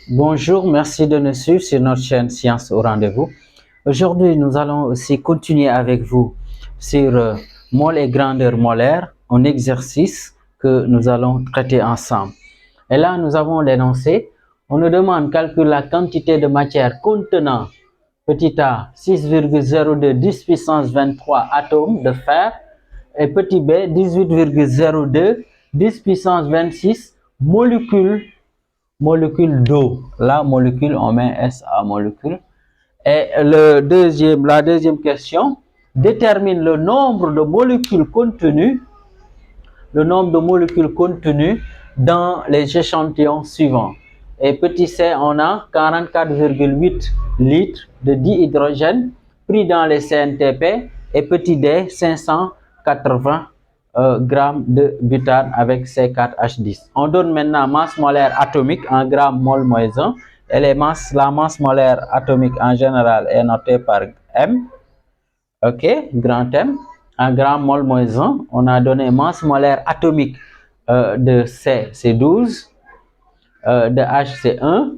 Bonjour, merci de nous suivre sur notre chaîne Science au rendez-vous. Aujourd'hui, nous allons aussi continuer avec vous sur mol et grandeur molaire, un exercice que nous allons traiter ensemble. Et là, nous avons l'énoncé. On nous demande de calculer la quantité de matière contenant petit a 6,02 10 puissance 23 atomes de fer et petit b 18,02 10 puissance 26 molécules d'eau. La molécule, on met S à molécule. Et la deuxième question, détermine le nombre de molécules contenues dans les échantillons suivants. Et petit c, on a 44,8 litres de dihydrogène pris dans les CNTP et petit d, 580 grammes de butane avec C4H10. On donne maintenant masse molaire atomique en grammes mol moins 1 et la masse molaire atomique en général est notée par M. Ok, grand M. En grammes mol moins 1, on a donné masse molaire atomique de C, c'est 12, de H, c'est 1.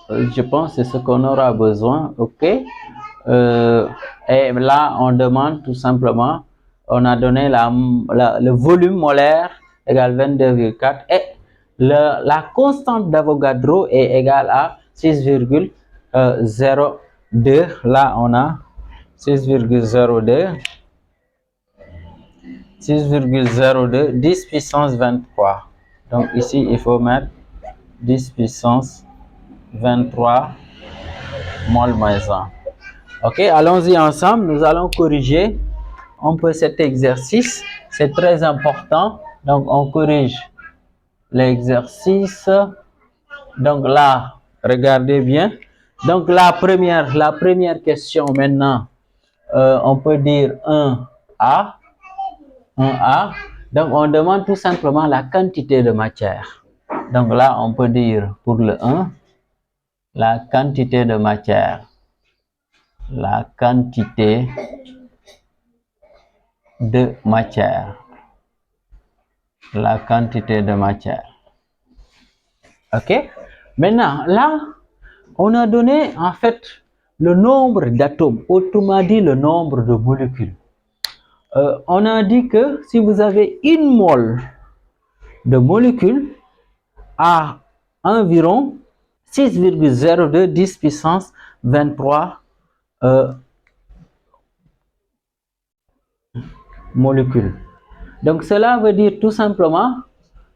Je pense que c'est ce qu'on aura besoin. Ok. Et là, on demande tout simplement, on a donné le volume molaire égale 22,4 et la constante d'Avogadro est égale à 6,02. Là, on a 6,02 10 puissance 23. Donc ici, il faut mettre 10 puissance 23 mol moins 1. Ok, allons-y ensemble. Nous allons corriger un peu cet exercice. C'est très important. Donc, on corrige l'exercice. Donc là, regardez bien. Donc, la première question maintenant, on peut dire 1A. Donc, on demande tout simplement la quantité de matière. Donc là, on peut dire pour le 1, la quantité de matière. La quantité de matière. La quantité de matière. Ok? Maintenant, là, on a donné en fait le nombre d'atomes, autrement dit le nombre de molécules. On a dit que si vous avez une mole de molécules à environ 6,02 10 puissance 23 molécules. Donc cela veut dire tout simplement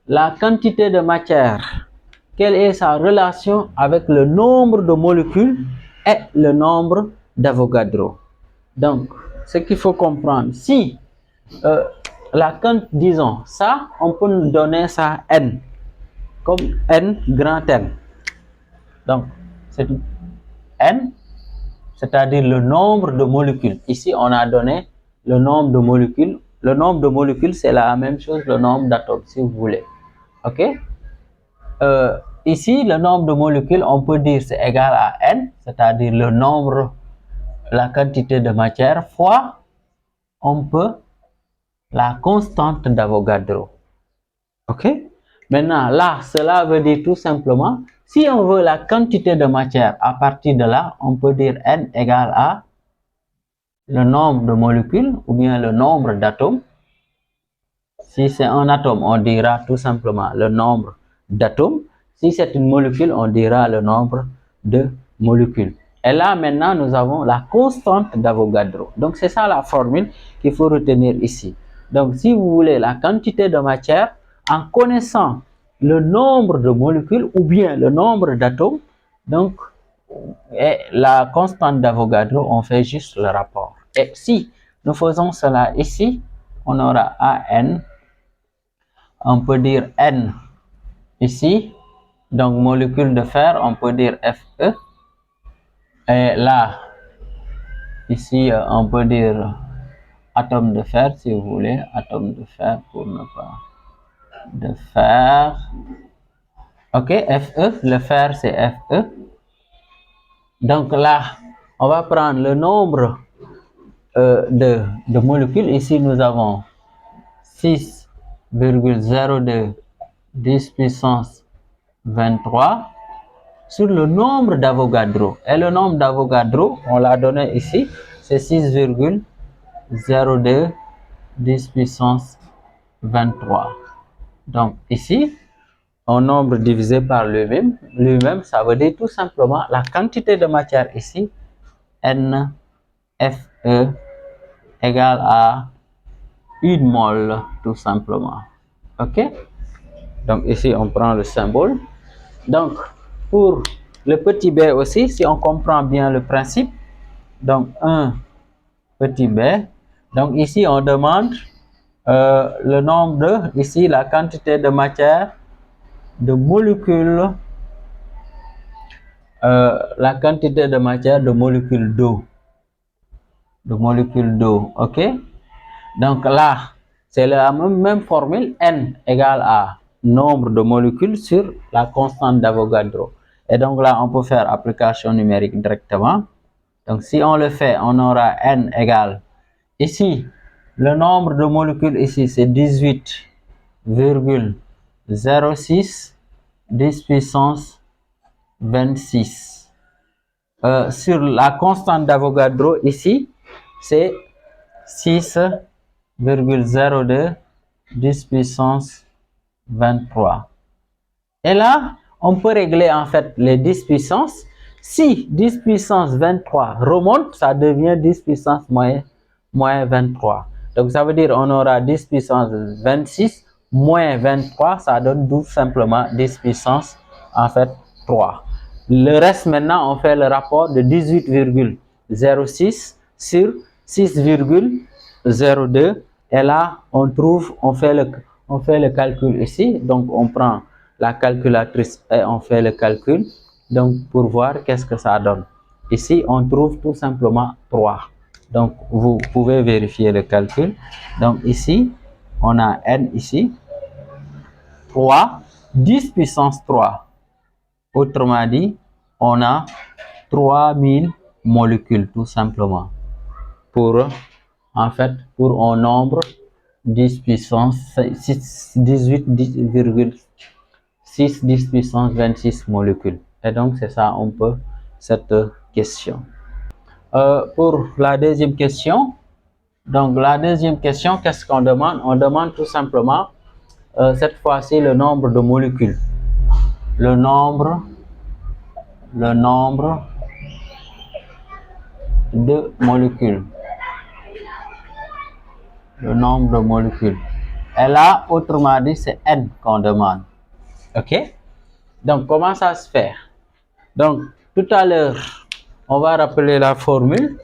la quantité de matière. Quelle est sa relation avec le nombre de molécules et le nombre d'Avogadro. Donc, ce qu'il faut comprendre, si disons ça, on peut nous donner ça N, comme N grand N. Donc, c'est N, c'est-à-dire le nombre de molécules. Ici, on a donné le nombre de molécules. Le nombre de molécules, c'est la même chose, le nombre d'atomes, si vous voulez. Ok? Ici, le nombre de molécules, on peut dire c'est égal à N, c'est-à-dire le nombre, la quantité de matière, fois, on peut, la constante d'Avogadro. Ok? Maintenant, là, cela veut dire tout simplement, si on veut la quantité de matière, à partir de là, on peut dire N égale à le nombre de molécules ou bien le nombre d'atomes. Si c'est un atome, on dira tout simplement le nombre d'atomes. Si c'est une molécule, on dira le nombre de molécules. Et là, maintenant, nous avons la constante d'Avogadro. Donc, c'est ça la formule qu'il faut retenir ici. Donc, si vous voulez la quantité de matière, en connaissant le nombre de molécules ou bien le nombre d'atomes, donc, et la constante d'Avogadro, on fait juste le rapport. Et si nous faisons cela ici, on aura AN. On peut dire N ici. Donc, molécule de fer, on peut dire Fe. Et là, ici, on peut dire atome de fer, si vous voulez. Atome de fer pour ne pas... de fer. Ok, Fe. Le fer, c'est Fe. Donc là, on va prendre le nombre de molécules. Ici, nous avons 6,02 10 puissance 23 sur le nombre d'Avogadro. Et le nombre d'Avogadro, on l'a donné ici, c'est 6,02 10 puissance 23. Donc ici, un nombre divisé par lui-même, ça veut dire tout simplement la quantité de matière ici, NFE égale à 1 mol, tout simplement. Ok? Donc ici, on prend le symbole. Donc, pour le petit b aussi, si on comprend bien le principe, donc 1 petit b, donc ici, on demande le nombre de, ici, la quantité de matière, de molécules, la quantité de matière de molécules d'eau. Ok? Donc là, c'est la même formule, N égale à nombre de molécules sur la constante d'Avogadro. Et donc là, on peut faire application numérique directement. Donc si on le fait, on aura N égale, ici, le nombre de molécules ici, c'est 18,06 10 puissance 26. Sur la constante d'Avogadro ici, c'est 6,02 10 puissance 23. Et là, on peut régler en fait les 10 puissances. Si 10 puissance 23 remonte, ça devient 10 puissance moins 23. Donc ça veut dire on aura 10 puissance 26 moins 23, ça donne tout simplement 10 puissance en fait 3. Le reste maintenant, on fait le rapport de 18,06 sur 6,02. Et là, on fait le calcul ici. Donc on prend la calculatrice et on fait le calcul. Donc pour voir qu'est-ce que ça donne. Ici, on trouve tout simplement 3. Donc vous pouvez vérifier le calcul. Donc ici, on a N ici. 3, 10 puissance 3. Autrement dit, on a 3000 molécules tout simplement. Pour un nombre 10 puissance 18,6 10 puissance 26 molécules. Et donc c'est ça un peu cette question. Pour la deuxième question, qu'est-ce qu'on demande? On demande tout simplement cette fois-ci le nombre de molécules. Le nombre de molécules. Le nombre de molécules. Et là, autrement dit, c'est N qu'on demande. Ok? Donc, comment ça se fait? Donc, tout à l'heure, on va rappeler la formule.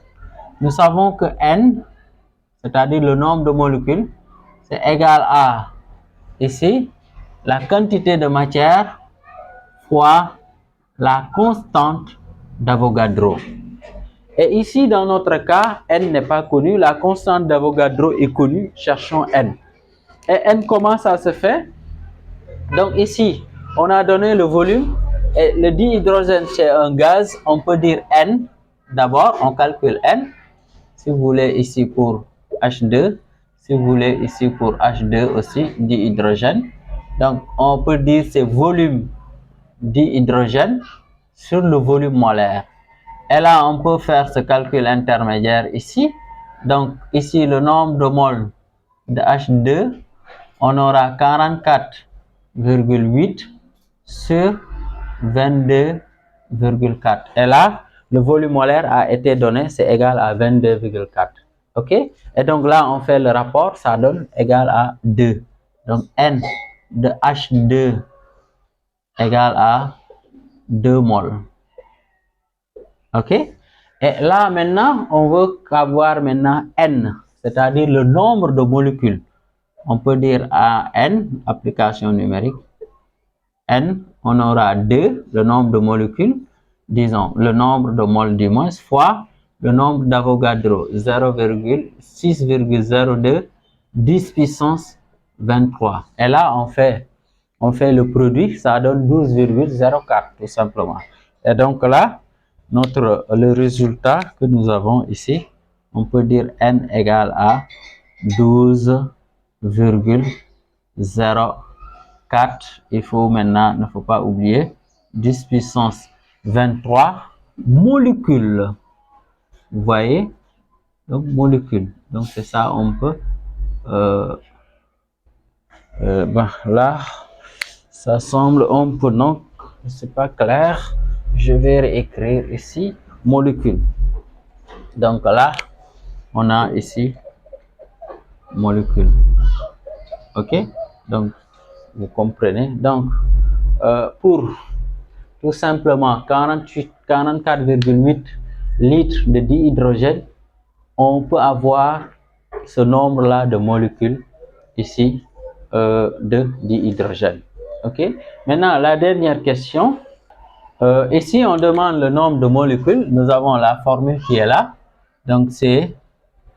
Nous savons que N, c'est-à-dire le nombre de molécules, c'est égal à, ici, la quantité de matière fois la constante d'Avogadro. Et ici, dans notre cas, N n'est pas connu, la constante d'Avogadro est connue, cherchons N. Et N, comment ça se fait? Donc ici, on a donné le volume, et le dihydrogène c'est un gaz, on peut dire N. D'abord, on calcule N, si vous voulez ici pour H2, si vous voulez ici pour H2 aussi, dihydrogène. Donc, on peut dire c'est volume dihydrogène sur le volume molaire. Et là, on peut faire ce calcul intermédiaire ici. Donc, ici, le nombre de moles de H2, on aura 44,8 sur 22,4. Et là, le volume molaire a été donné, c'est égal à 22,4. OK? Et donc là, on fait le rapport, ça donne égal à 2. Donc, N de H2 égale à 2 moles. Ok? Et là, maintenant, on veut avoir maintenant N, c'est-à-dire le nombre de molécules. On peut dire à N, application numérique. N, on aura 2, le nombre de molécules, disons, le nombre de moles du moins, fois le nombre d'Avogadro, 0,6,02, 10 puissance 23. Et là, on fait le produit, ça donne 12,04 tout simplement. Et donc là, le résultat que nous avons ici, on peut dire N égale à 12,04. 4, il faut maintenant, il ne faut pas oublier, 10 puissance 23 molécules. Vous voyez? Donc, molécules. Donc, c'est ça, on peut... là, ça semble un peu, donc, c'est pas clair. Je vais réécrire ici, molécules. Donc là, on a ici, molécules. Ok? Donc, vous comprenez. Donc, pour tout simplement 44,8 litres de dihydrogène, on peut avoir ce nombre-là de molécules ici de dihydrogène. Ok? Maintenant, la dernière question. Ici, on demande le nombre de molécules. Nous avons la formule qui est là. Donc, c'est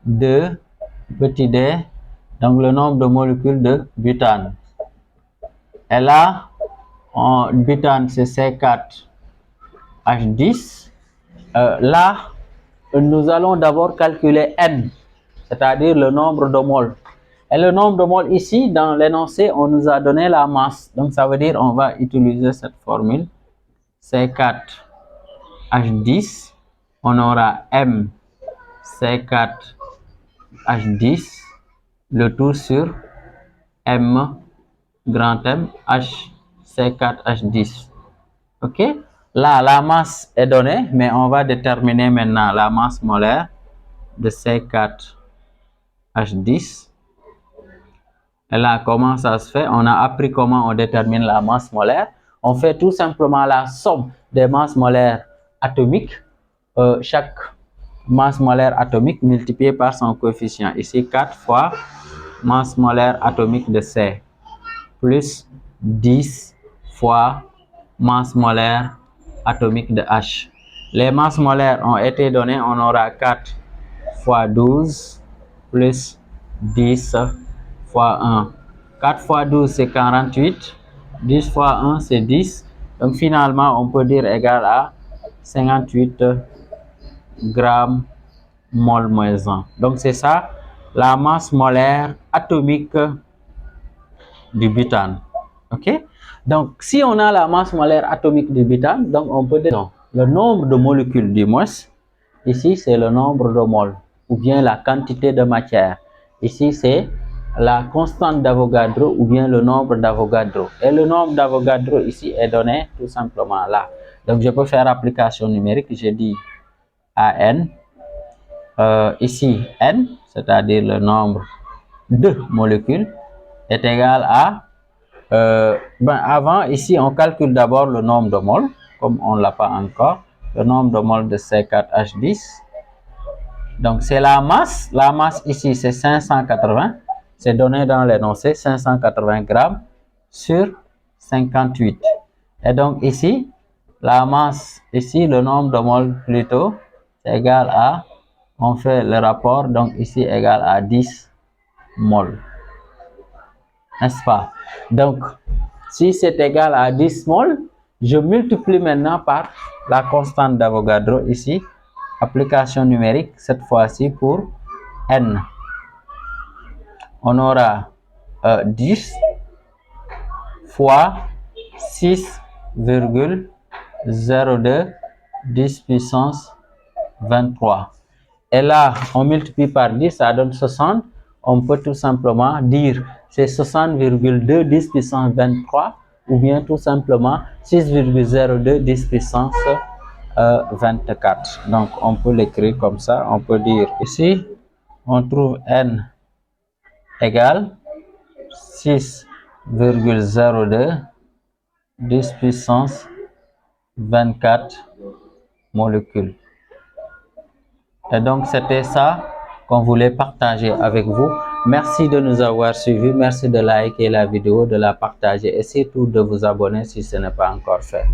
2 petit d. Donc, le nombre de molécules de butane. Et là, en butane, c'est C4H10. Là, nous allons d'abord calculer N, c'est-à-dire le nombre de moles. Et le nombre de moles ici, dans l'énoncé, on nous a donné la masse. Donc, ça veut dire on va utiliser cette formule. C4H10. On aura M C4H10, le tout sur M, grand M, H, C4H10. Ok? Là, la masse est donnée, mais on va déterminer maintenant la masse molaire de C4H10. Et là, comment ça se fait? On a appris comment on détermine la masse molaire. On fait tout simplement la somme des masses molaires atomiques. Chaque masse molaire atomique multipliée par son coefficient. Ici, 4 fois masse molaire atomique de C, plus 10 fois masse molaire atomique de H. Les masses molaires ont été données, on aura 4 fois 12 plus 10 fois 1. 4 fois 12 c'est 48, 10 fois 1 c'est 10. Donc finalement on peut dire égal à 58 grammes mol moins 1. Donc c'est ça la masse molaire atomique du butane. Ok? Donc si on a la masse molaire atomique du butane, donc on peut dire le nombre de molécules du moins. Ici c'est le nombre de moles ou bien la quantité de matière. Ici c'est la constante d'Avogadro ou bien le nombre d'Avogadro. Et le nombre d'Avogadro ici est donné tout simplement là. Donc je peux faire application numérique. Je dis AN. Ici N, c'est-à-dire le nombre de molécules, est égal à avant, ici on calcule d'abord le nombre de moles, comme on ne l'a pas encore, le nombre de moles de C4H10. Donc c'est la masse ici c'est 580, c'est donné dans l'énoncé 580 grammes sur 58. Et donc ici, la masse, ici le nombre de moles plutôt, c'est égal à, on fait le rapport, donc ici égal à 10 moles. N'est-ce pas? Donc, si c'est égal à 10 moles, je multiplie maintenant par la constante d'Avogadro ici, application numérique, cette fois-ci pour N. On aura 10 fois 6,02 10 puissance 23. Et là, on multiplie par 10, ça donne 60. On peut tout simplement dire c'est 60,2 10 puissance 23 ou bien tout simplement 6,02 10 puissance 24. Donc on peut l'écrire comme ça. On peut dire ici, on trouve N égale 6,02 10 puissance 24 molécules. Et donc c'était ça qu'on voulait partager avec vous. Merci de nous avoir suivis. Merci de liker la vidéo, de la partager et surtout de vous abonner si ce n'est pas encore fait.